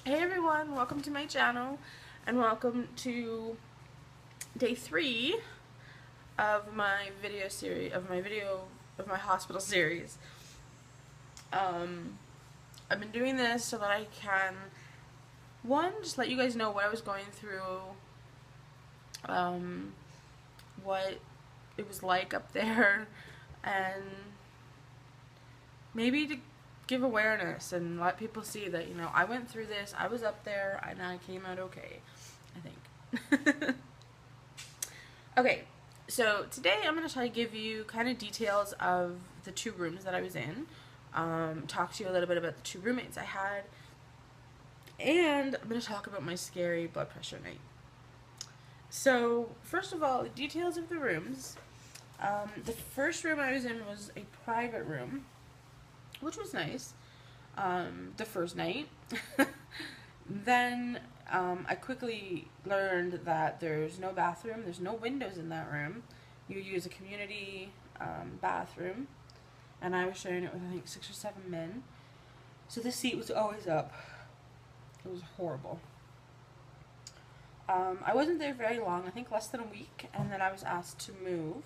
Hey everyone, welcome to my channel and welcome to day 3 of my hospital series. I've been doing this so that I can, one, just let you guys know what I was going through, what it was like up there, and maybe to give awareness and let people see that, you know, I went through this, I was up there, and I came out okay, I think. Okay, so today I'm going to try to give you kind of details of the 2 rooms that I was in, talk to you a little bit about the 2 roommates I had, and I'm going to talk about my scary blood pressure night. So, first of all, the details of the rooms. The first room I was in was a private room, which was nice, the first night. Then I quickly learned that there's no bathroom, there's no windows in that room. You use a community bathroom, and I was sharing it with I think 6 or 7 men. So the seat was always up. It was horrible. I wasn't there very long, I think less than a week, and then I was asked to move.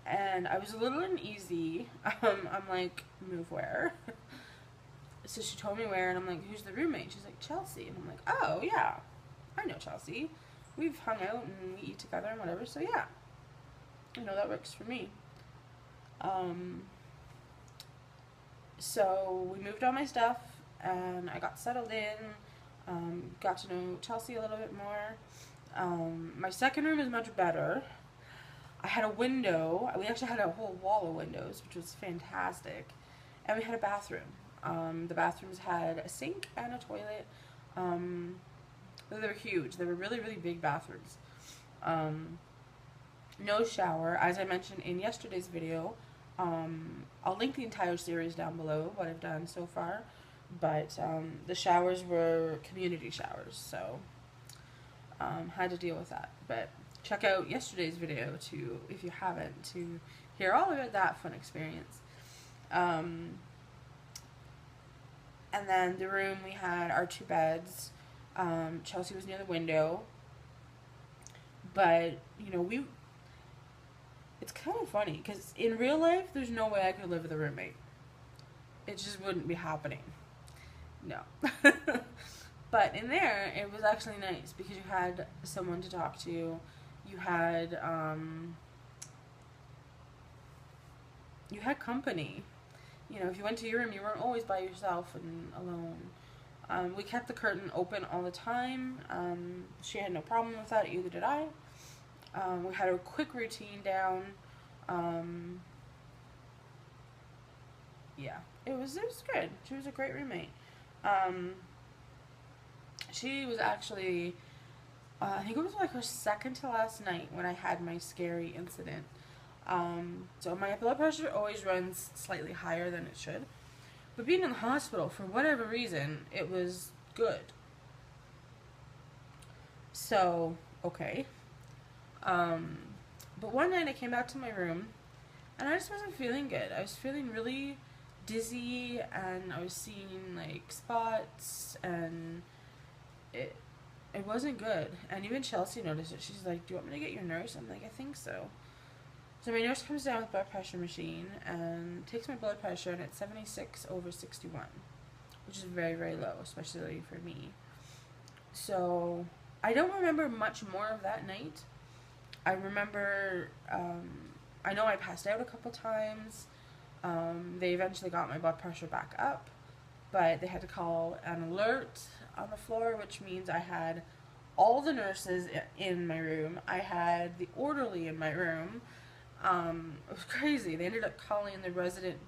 And I was a little uneasy. I'm like, move where? So she told me where, and I'm like, who's the roommate? She's like, Chelsea. And I'm like, oh, yeah, I know Chelsea. We've hung out and we eat together and whatever, so yeah. You know, that works for me. So we moved all my stuff, and I got settled in, got to know Chelsea a little bit more. My second room is much better. I had a window. We actually had a whole wall of windows, which was fantastic. And we had a bathroom. The bathrooms had a sink and a toilet. They were huge. They were really, really big bathrooms. No shower. As I mentioned in yesterday's video, I'll link the entire series down below, what I've done so far. But the showers were community showers, so had to deal with that. But check out yesterday's video if you haven't, to hear all about that fun experience. And then the room, we had our 2 beds. Chelsea was near the window. But, you know, it's kind of funny, because in real life, there's no way I could live with a roommate. It just wouldn't be happening. No. But in there, it was actually nice, because you had someone to talk to. You had company. You know, if you went to your room, you weren't always by yourself and alone. We kept the curtain open all the time. She had no problem with that, either did I. We had a quick routine down. Yeah, it was good. She was a great roommate. She was actually, I think it was like her second to last night when I had my scary incident. So my blood pressure always runs slightly higher than it should. But being in the hospital, for whatever reason, it was good. So, okay. But one night I came back to my room, and I just wasn't feeling good. I was feeling really dizzy, and I was seeing, like, spots, and it wasn't good. And even Chelsea noticed it. She's like, do you want me to get your nurse? I'm like, I think so. So my nurse comes down with blood pressure machine and takes my blood pressure, and it's 76/61, which is very, very low, especially for me. So I don't remember much more of that night. I remember, I know I passed out a couple times. They eventually got my blood pressure back up, but they had to call an alert on the floor, which means I had all the nurses in my room. I had the orderly in my room. It was crazy. They ended up calling the resident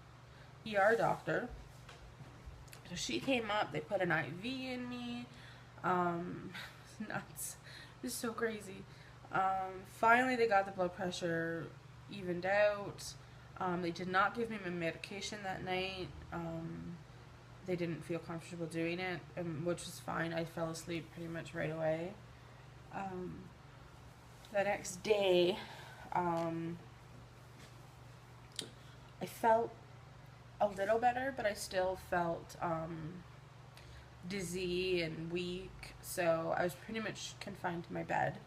ER doctor. So she came up, they put an IV in me. It was nuts. It was so crazy. Finally they got the blood pressure evened out. They did not give me my medication that night. They didn't feel comfortable doing it, which was fine. I fell asleep pretty much right away. The next day, I felt a little better, but I still felt dizzy and weak, so I was pretty much confined to my bed,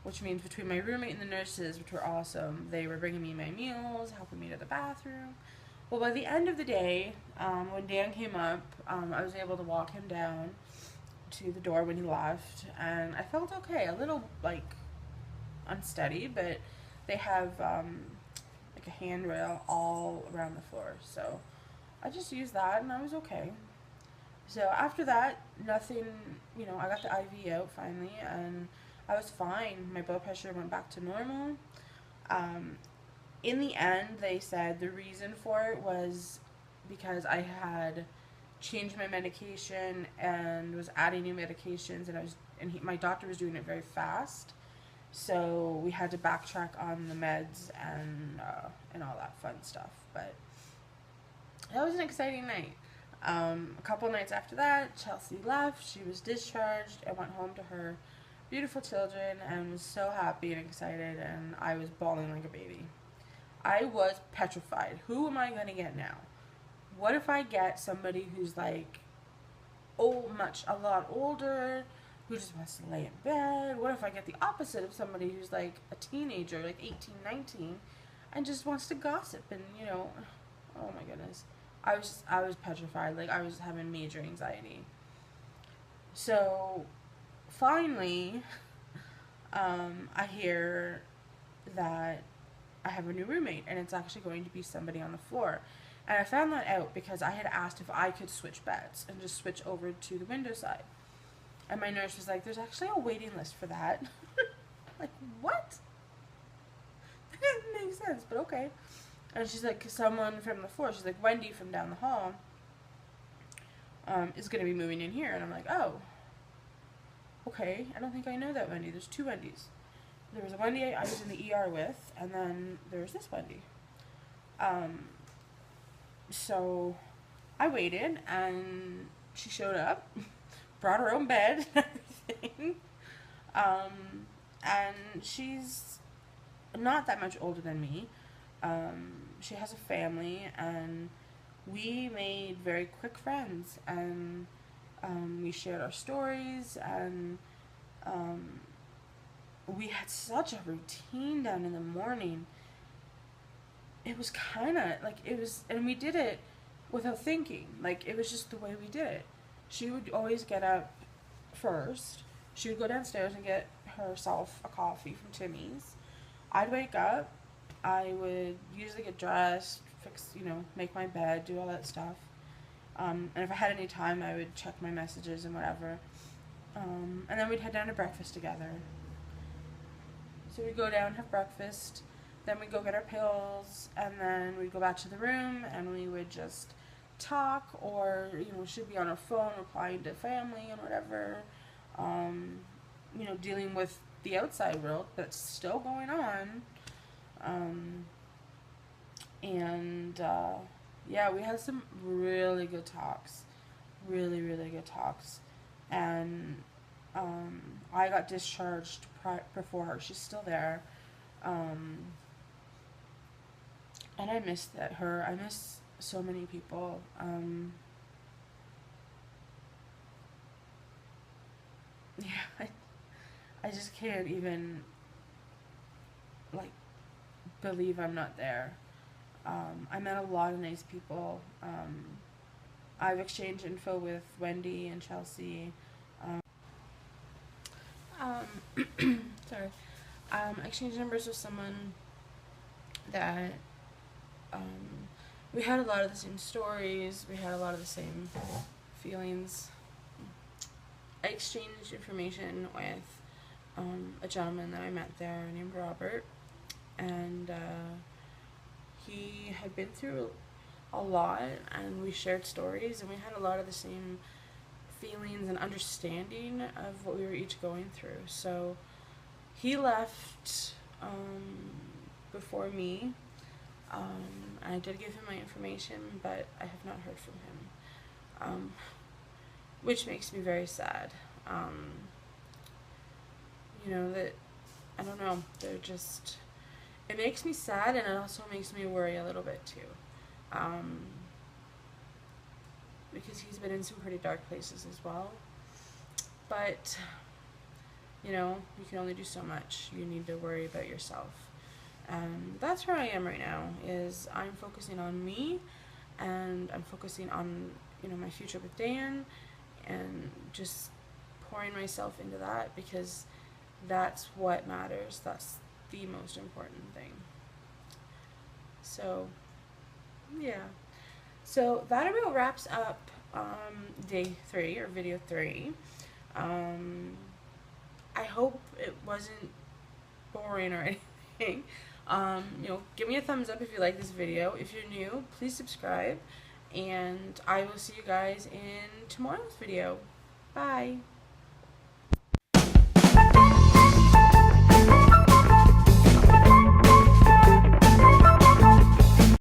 which means between my roommate and the nurses, which were awesome, they were bringing me my meals, helping me to the bathroom. Well, by the end of the day, when Dan came up, I was able to walk him down to the door when he left, and I felt okay, a little, like, unsteady, but they have, like a handrail all around the floor, so I just used that, and I was okay. So after that, nothing, I got the IV out finally, and I was fine. My blood pressure went back to normal. Um, in the end, they said the reason for it was because I had changed my medication and was adding new medications, and my doctor was doing it very fast. So we had to backtrack on the meds and all that fun stuff. But that was an exciting night. A couple nights after that, Chelsea left. She was discharged and went home to her beautiful children and was so happy and excited, and I was bawling like a baby. I was petrified. Who am I going to get now? What if I get somebody who's like a lot older, who just wants to lay in bed? What if I get the opposite of somebody who's like a teenager, like 18, 19, and just wants to gossip and, oh my goodness. I was petrified. Like, I was having major anxiety. So finally, I hear that I have a new roommate, and it's actually going to be somebody on the floor. And I found that out because I had asked if I could switch beds and just switch over to the window side. And my nurse was like, there's actually a waiting list for that. Like, what? That doesn't make sense, but okay. And she's like, someone from the floor, she's like, Wendy from down the hall is going to be moving in here. And I'm like, oh, okay. I don't think I know that Wendy. There's two Wendys. There was a Wendy I was in the ER with, and then there was this Wendy. So I waited, and she showed up, brought her own bed and everything. And she's not that much older than me. She has a family, and we made very quick friends, and we shared our stories, and we had such a routine down in the morning. It was kind of like, and we did it without thinking. Like, it was just the way we did it. She would always get up first. She would go downstairs and get herself a coffee from Timmy's. I'd wake up. I would usually get dressed, fix, make my bed, do all that stuff. And if I had any time, I would check my messages and whatever. And then we'd head down to breakfast together. So we'd go down, have breakfast, then we'd go get our pills, and then we'd go back to the room, and we would just talk, or, she'd be on her phone replying to family and whatever, dealing with the outside world that's still going on. Yeah, we had some really good talks, really, really good talks, and I got discharged before her. She's still there, and I miss her. I miss so many people. Yeah, I just can't even, like, believe I'm not there. I met a lot of nice people. I've exchanged info with Wendy and Chelsea. Sorry. I exchanged numbers with someone that we had a lot of the same stories. We had a lot of the same feelings. I exchanged information with a gentleman that I met there named Robert, and he had been through a lot, and we shared stories, and we had a lot of the same feelings and understanding of what we were each going through. So he left before me. I did give him my information, but I have not heard from him, which makes me very sad. That, I don't know, it makes me sad, and it also makes me worry a little bit too. because he's been in some pretty dark places as well. But, you know, you can only do so much. You need to worry about yourself. And that's where I am right now, is I'm focusing on me, and I'm focusing on, you know, my future with Dan, and just pouring myself into that, because that's what matters. That's the most important thing. So, yeah. So that about wraps up day 3, or video 3. I hope it wasn't boring or anything. You know, give me a thumbs up if you like this video. If you're new, please subscribe. And I will see you guys in tomorrow's video. Bye.